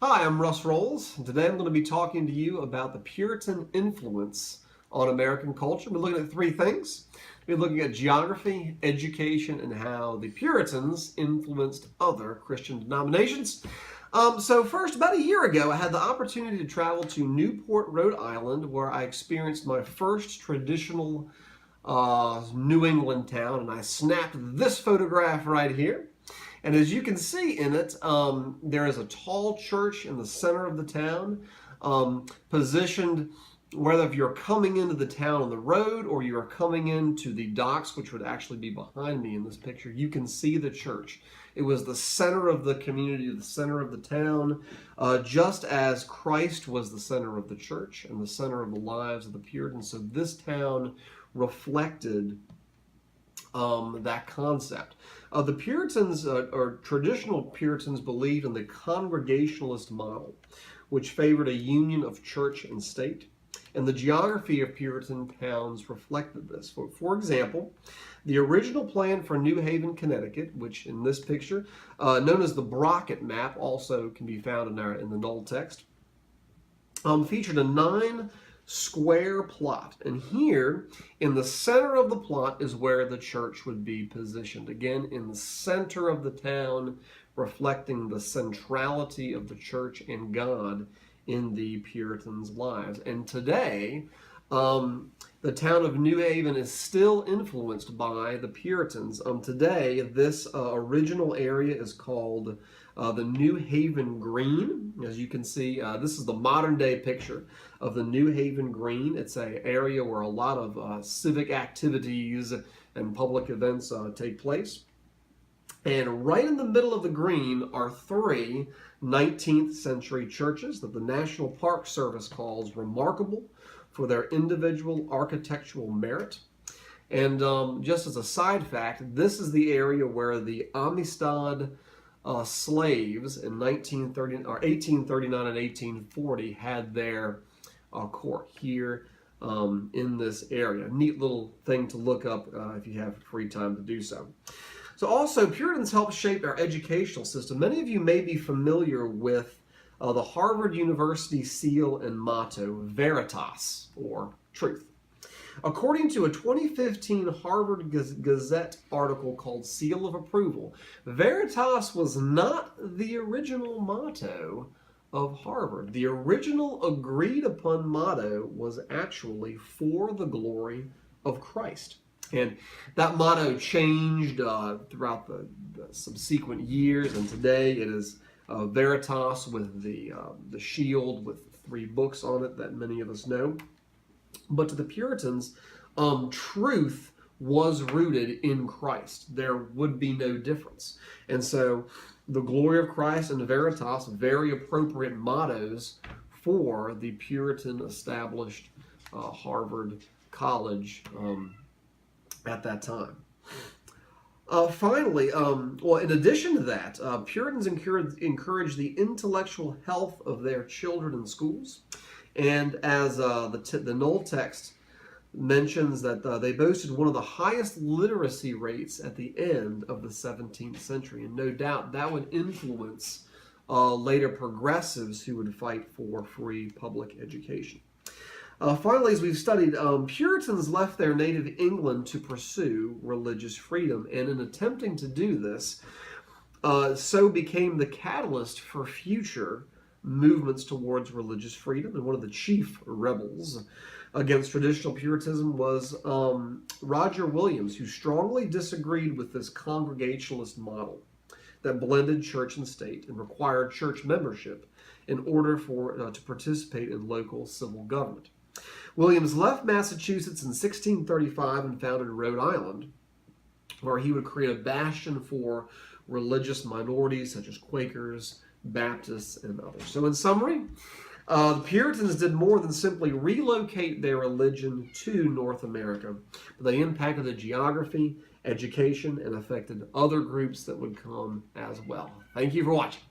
Hi, I'm Russ Rolls, and today I'm going to be talking to you about the Puritan influence on American culture. We're looking at three things. We're looking at geography, education, and how the Puritans influenced other Christian denominations. So first, about a year ago, I had the opportunity to travel to Newport, Rhode Island, where I experienced my first traditional New England town, and I snapped this photograph right here. And as you can see in it, there is a tall church in the center of the town, positioned whether if you're coming into the town on the road or you're coming into the docks, which would actually be behind me in this picture, you can see the church. It was the center of the community, the center of the town, just as Christ was the center of the church and the center of the lives of the Puritans. So this town reflected that concept. The Puritans, or traditional Puritans, believed in the Congregationalist model, which favored a union of church and state. And the geography of Puritan towns reflected this. For example, the original plan for New Haven, Connecticut, which in this picture, known as the Brockett map, also can be found in the null text, featured a 9-square plot. And here, in the center of the plot, is where the church would be positioned. Again, in the center of the town, reflecting the centrality of the church and God in the Puritans' lives. And today, the town of New Haven is still influenced by the Puritans. Today, this original area is called the New Haven Green. As you can see, this is the modern day picture of the New Haven Green. It's an area where a lot of civic activities and public events take place. And right in the middle of the green are three 19th century churches that the National Park Service calls remarkable for their individual architectural merit. And just as a side fact, this is the area where the Amistad slaves in 1839 and 1840 had their court here in this area. Neat little thing to look up if you have free time to do so. So also, Puritans helped shape our educational system. Many of you may be familiar with the Harvard University seal and motto, Veritas, or truth. According to a 2015 Harvard Gazette article called Seal of Approval, Veritas was not the original motto of Harvard. The original agreed upon motto was actually for the glory of Christ. And that motto changed throughout the subsequent years, and today it is Veritas with the shield with 3 books on it that many of us know. But to the Puritans, truth was rooted in Christ. There would be no difference. And so the glory of Christ and Veritas, very appropriate mottos for the Puritan established Harvard College at that time. Finally, well, in addition to that, Puritans encouraged the intellectual health of their children in schools. And as the null text mentions that they boasted one of the highest literacy rates at the end of the 17th century. And no doubt that would influence later progressives who would fight for free public education. Finally, as we've studied, Puritans left their native England to pursue religious freedom, and in attempting to do this, so became the catalyst for future movements towards religious freedom. And one of the chief rebels against traditional Puritanism was Roger Williams, who strongly disagreed with this Congregationalist model that blended church and state and required church membership in order to participate in local civil government. Williams left Massachusetts in 1635 and founded Rhode Island, where he would create a bastion for religious minorities such as Quakers, Baptists, and others. So in summary, the Puritans did more than simply relocate their religion to North America, but they impacted the geography, education, and affected other groups that would come as well. Thank you for watching.